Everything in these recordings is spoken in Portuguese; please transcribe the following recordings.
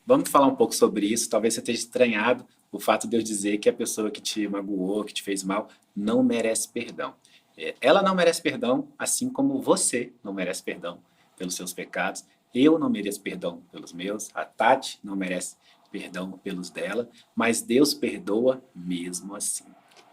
Vamos falar um pouco sobre isso. Talvez você esteja estranhado o fato de eu dizer que a pessoa que te magoou, que te fez mal, não merece perdão. Ela não merece perdão, assim como você não merece perdão pelos seus pecados. Eu não mereço perdão pelos meus. A Tati não merece perdão pelos dela. Mas Deus perdoa mesmo assim.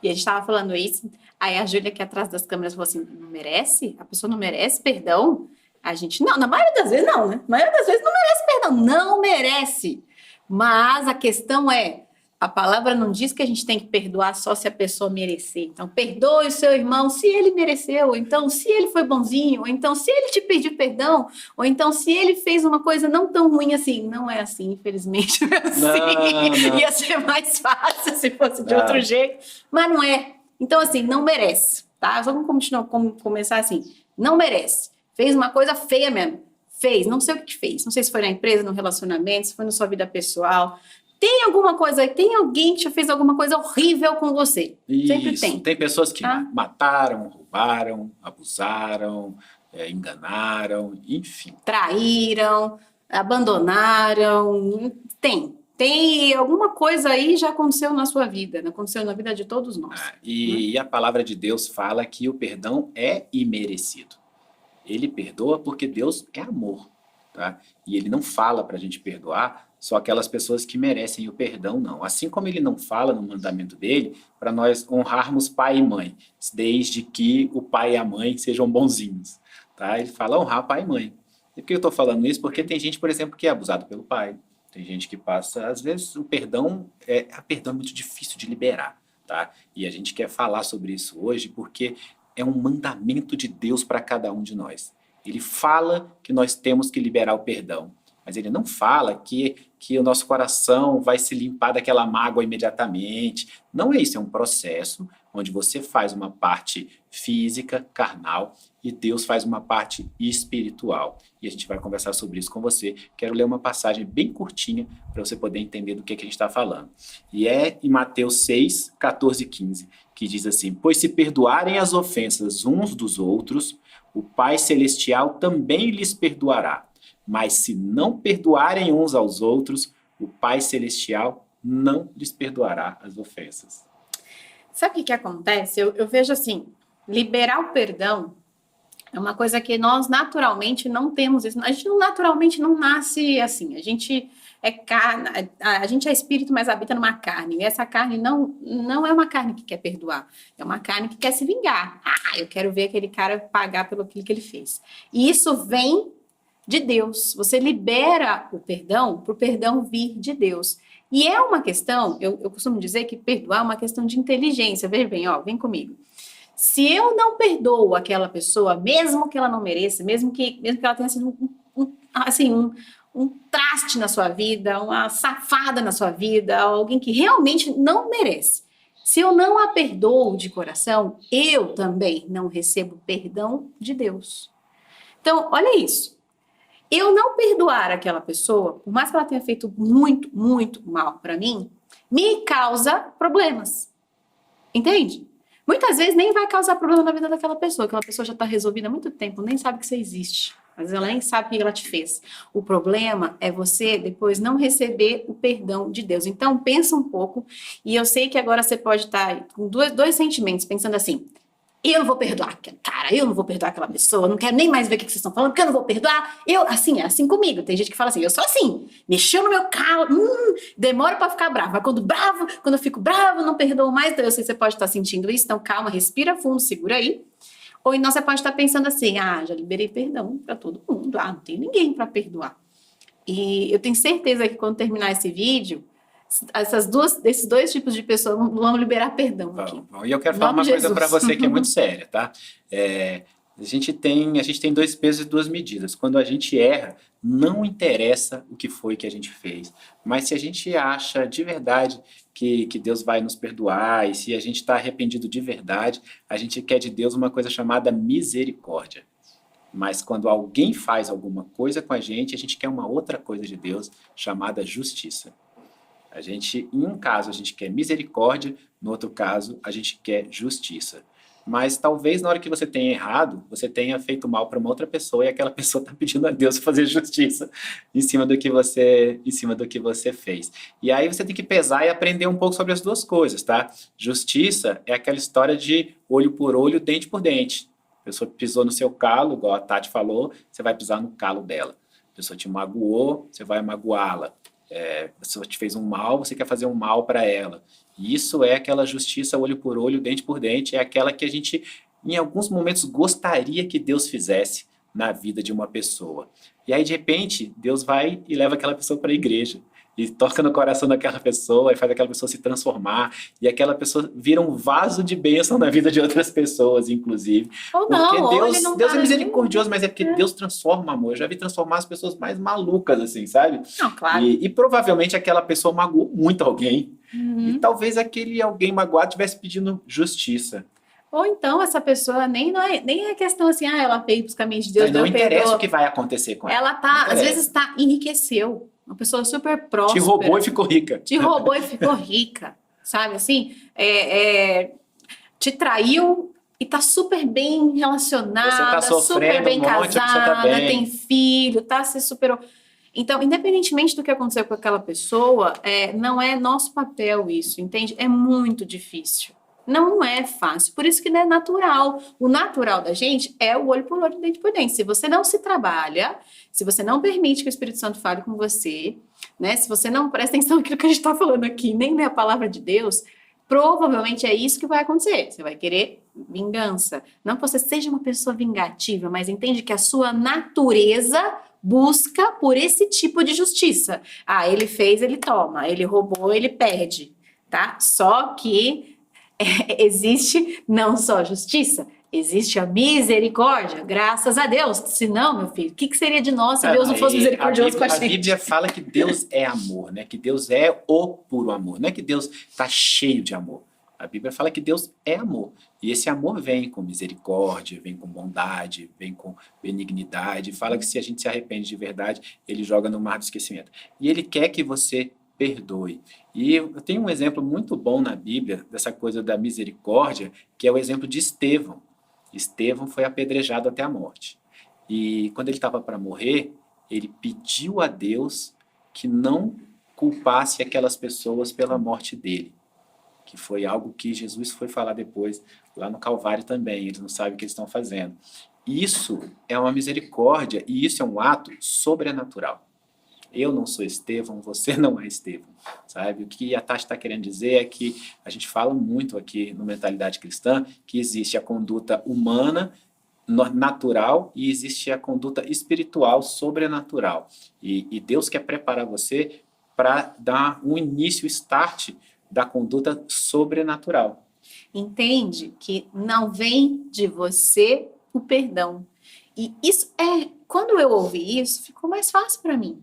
E a gente estava falando isso, aí a Júlia aqui atrás das câmeras falou assim, não merece? A pessoa não merece perdão? A gente, não, na maioria das vezes não, né? Na maioria das vezes não merece perdão, não merece. Mas a questão é, a palavra não diz que a gente tem que perdoar só se a pessoa merecer. Então, perdoe o seu irmão se ele mereceu, ou então se ele foi bonzinho, ou então se ele te pediu perdão, ou então se ele fez uma coisa não tão ruim assim. Não é assim, infelizmente, não é assim. Não. Ia ser mais fácil se fosse de outro jeito, mas não é. Então, assim, não merece, tá? Só vamos começar assim. Não merece. Fez uma coisa feia mesmo. Fez, não sei o que fez. Não sei se foi na empresa, no relacionamento, se foi na sua vida pessoal. Tem alguma coisa aí, tem alguém que já fez alguma coisa horrível com você. Isso. Sempre tem. Tem pessoas que Tá? mataram, roubaram, abusaram, enganaram, enfim. Traíram, abandonaram. Tem alguma coisa aí já aconteceu na sua vida, aconteceu na vida de todos nós. E a palavra de Deus fala que o perdão é imerecido. Ele perdoa porque Deus é amor, tá? E ele não fala para a gente perdoar só aquelas pessoas que merecem o perdão, não. Assim como ele não fala no mandamento dele para nós honrarmos pai e mãe, desde que o pai e a mãe sejam bonzinhos, tá? Ele fala honrar pai e mãe. E por que eu estou falando isso? Porque tem gente, por exemplo, que é abusado pelo pai. Tem gente que passa, às vezes, o perdão é muito difícil de liberar, tá? E a gente quer falar sobre isso hoje porque é um mandamento de Deus para cada um de nós. Ele fala que nós temos que liberar o perdão, mas ele não fala que o nosso coração vai se limpar daquela mágoa imediatamente. Não é isso, é um processo onde você faz uma parte física, carnal, e Deus faz uma parte espiritual. E a gente vai conversar sobre isso com você. Quero ler uma passagem bem curtinha para você poder entender do que a gente está falando. E é em Mateus 6, 14 e 15, que diz assim: pois se perdoarem as ofensas uns dos outros, o Pai Celestial também lhes perdoará. Mas se não perdoarem uns aos outros, o Pai Celestial não lhes perdoará as ofensas. Sabe o que acontece? Eu vejo assim, liberar o perdão é uma coisa que nós naturalmente não temos isso. A gente naturalmente não nasce assim. A gente é carne, a gente é espírito, mas habita numa carne. E essa carne não é uma carne que quer perdoar. É uma carne que quer se vingar. Eu quero ver aquele cara pagar pelo que ele fez. E isso vem de Deus. Você libera o perdão para o perdão vir de Deus. E é uma questão, eu costumo dizer que perdoar é uma questão de inteligência. Veja bem, vem comigo. Se eu não perdoo aquela pessoa, mesmo que ela não mereça, mesmo que ela tenha sido um traste na sua vida, uma safada na sua vida, alguém que realmente não merece. Se eu não a perdoo de coração, eu também não recebo perdão de Deus. Então, olha isso. Eu não perdoar aquela pessoa, por mais que ela tenha feito muito, muito mal para mim, me causa problemas. Entende? Muitas vezes nem vai causar problema na vida daquela pessoa. Aquela pessoa já está resolvida há muito tempo, nem sabe que você existe. Mas ela nem sabe o que ela te fez. O problema é você depois não receber o perdão de Deus. Então, pensa um pouco. E eu sei que agora você pode estar com dois sentimentos, pensando assim: eu não vou perdoar aquele cara, eu não vou perdoar aquela pessoa, não quero nem mais ver o que vocês estão falando, porque eu não vou perdoar. É assim comigo. Tem gente que fala assim, eu sou assim, mexeu no meu calo, demora pra ficar bravo. Mas quando eu fico bravo, não perdoo mais. Então, eu sei que você pode estar sentindo isso, então calma, respira fundo, segura aí. Ou então você pode estar pensando assim, já liberei perdão pra todo mundo, não tem ninguém pra perdoar. E eu tenho certeza que quando terminar esse vídeo, esses dois tipos de pessoas vão liberar perdão aqui. E eu quero falar uma coisa para você que é muito séria, tá? A gente tem dois pesos e duas medidas. Quando a gente erra, não interessa o que foi que a gente fez. Mas se a gente acha de verdade que Deus vai nos perdoar, e se a gente está arrependido de verdade, a gente quer de Deus uma coisa chamada misericórdia. Mas quando alguém faz alguma coisa com a gente quer uma outra coisa de Deus chamada justiça. Em um caso, a gente quer misericórdia, no outro caso, a gente quer justiça. Mas talvez na hora que você tenha errado, você tenha feito mal para uma outra pessoa e aquela pessoa está pedindo a Deus fazer justiça em cima do que você fez. E aí você tem que pesar e aprender um pouco sobre as duas coisas, tá? Justiça é aquela história de olho por olho, dente por dente. A pessoa pisou no seu calo, igual a Tati falou, você vai pisar no calo dela. A pessoa te magoou, você vai magoá-la. A pessoa te fez um mal, você quer fazer um mal para ela. E isso é aquela justiça olho por olho, dente por dente, é aquela que a gente, em alguns momentos, gostaria que Deus fizesse na vida de uma pessoa. E aí, de repente, Deus vai e leva aquela pessoa para a igreja. E toca no coração daquela pessoa e faz aquela pessoa se transformar. E aquela pessoa vira um vaso de bênção na vida de outras pessoas, inclusive. Ou Porque não, ou ele Deus, não Deus tá é ali. misericordioso, mas é porque Deus transforma, amor. Eu já vi transformar as pessoas mais malucas, assim, sabe? Não, claro. E provavelmente aquela pessoa magoou muito alguém. E talvez aquele alguém magoado estivesse pedindo justiça. Ou então essa pessoa nem é questão assim, ela veio para os caminhos de Deus, Então, não Deus interessa perdoa. o que vai acontecer com ela. Ela Não tá, às interessa. vezes enriqueceu. Uma pessoa super Te próspera. roubou e ficou rica. Te roubou e ficou rica, sabe? Assim, te traiu e tá super bem relacionada, Você tá super sofrendo bem um monte, a pessoa tá casada, bem. tem filho, se superou. Então, independentemente do que aconteceu com aquela pessoa, não é nosso papel isso, entende? É muito difícil. Não é fácil, por isso que não é natural. O natural da gente é o olho por olho, dente por dente. Se você não se trabalha, se você não permite que o Espírito Santo fale com você, né? Se você não presta atenção naquilo que a gente está falando aqui, nem na palavra de Deus, provavelmente é isso que vai acontecer. Você vai querer vingança. Não que você seja uma pessoa vingativa, mas entende que a sua natureza busca por esse tipo de justiça. Ele fez, ele toma. Ele roubou, ele perde, tá? Só que existe não só justiça, existe a misericórdia, graças a Deus. Se não, meu filho, o que seria de nós se Deus não fosse misericordioso com a gente? A Bíblia fala que Deus é amor, né? Que Deus é o puro amor. Não é que Deus está cheio de amor. A Bíblia fala que Deus é amor. E esse amor vem com misericórdia, vem com bondade, vem com benignidade. Fala que se a gente se arrepende de verdade, ele joga no mar do esquecimento. E ele quer que você perdoe. E eu tenho um exemplo muito bom na Bíblia dessa coisa da misericórdia, que é o exemplo de Estevão. Estevão foi apedrejado até a morte. E quando ele estava para morrer, ele pediu a Deus que não culpasse aquelas pessoas pela morte dele, que foi algo que Jesus foi falar depois, lá no Calvário também. Eles não sabem o que eles estão fazendo. Isso é uma misericórdia e isso é um ato sobrenatural. Eu não sou Estevão, você não é Estevão, sabe? O que a Tati está querendo dizer é que a gente fala muito aqui no Mentalidade Cristã que existe a conduta humana, natural, e existe a conduta espiritual, sobrenatural. E Deus quer preparar você para dar um início, start da conduta sobrenatural. Entende que não vem de você o perdão. E isso quando eu ouvi isso, ficou mais fácil para mim.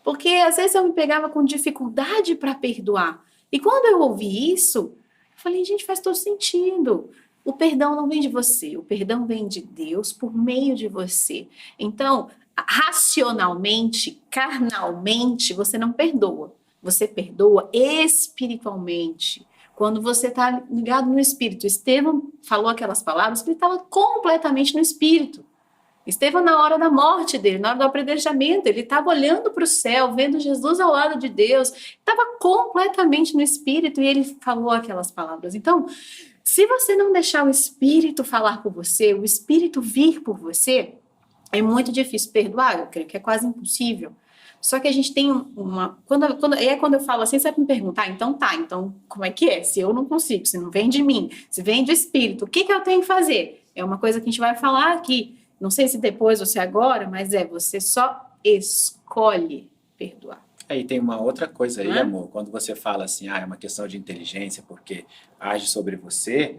Porque às vezes eu me pegava com dificuldade para perdoar. E quando eu ouvi isso, eu falei, gente, faz todo sentido. O perdão não vem de você, o perdão vem de Deus por meio de você. Então, racionalmente, carnalmente, você não perdoa. Você perdoa espiritualmente. Quando você está ligado no Espírito. Estevão falou aquelas palavras, ele estava completamente no Espírito. Estevão, na hora da morte dele, na hora do apedrejamento, ele estava olhando para o céu, vendo Jesus ao lado de Deus, estava completamente no Espírito e ele falou aquelas palavras. Então, se você não deixar o Espírito falar por você, o Espírito vir por você, é muito difícil perdoar, eu creio que é quase impossível. Só que a gente tem quando eu falo assim, você vai me perguntar, então como é que é? Se eu não consigo, se não vem de mim, se vem do Espírito, o que eu tenho que fazer? É uma coisa que a gente vai falar aqui. Não sei se depois ou se agora, mas você só escolhe perdoar. Aí tem uma outra coisa aí, amor. Quando você fala assim, é uma questão de inteligência, porque age sobre você,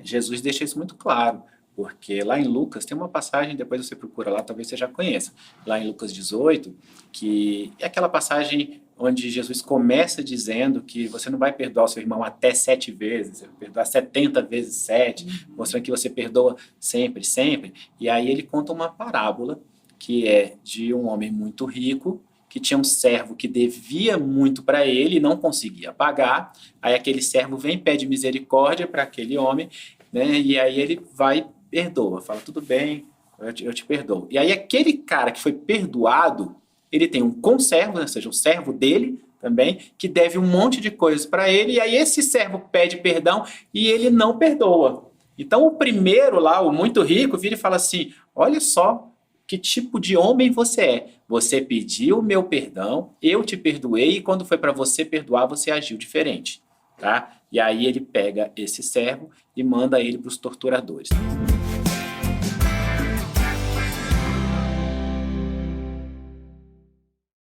Jesus deixa isso muito claro. Porque lá em Lucas tem uma passagem, depois você procura lá, talvez você já conheça. Lá em Lucas 18, que é aquela passagem onde Jesus começa dizendo que você não vai perdoar o seu irmão até 7 vezes, você vai perdoar 70 vezes 7, mostrando que você perdoa sempre, sempre. E aí ele conta uma parábola que é de um homem muito rico, que tinha um servo que devia muito para ele e não conseguia pagar. Aí aquele servo vem e pede misericórdia para aquele homem né? E aí ele vai, perdoa, fala, tudo bem, eu te perdoo. E aí aquele cara que foi perdoado, ele tem um conservo, né? Ou seja, um servo dele também, que deve um monte de coisas para ele, e aí esse servo pede perdão e ele não perdoa. Então o primeiro lá, o muito rico, vira e fala assim, olha só que tipo de homem você é. Você pediu meu perdão, eu te perdoei, e quando foi para você perdoar, você agiu diferente. Tá? E aí ele pega esse servo e manda ele para os torturadores.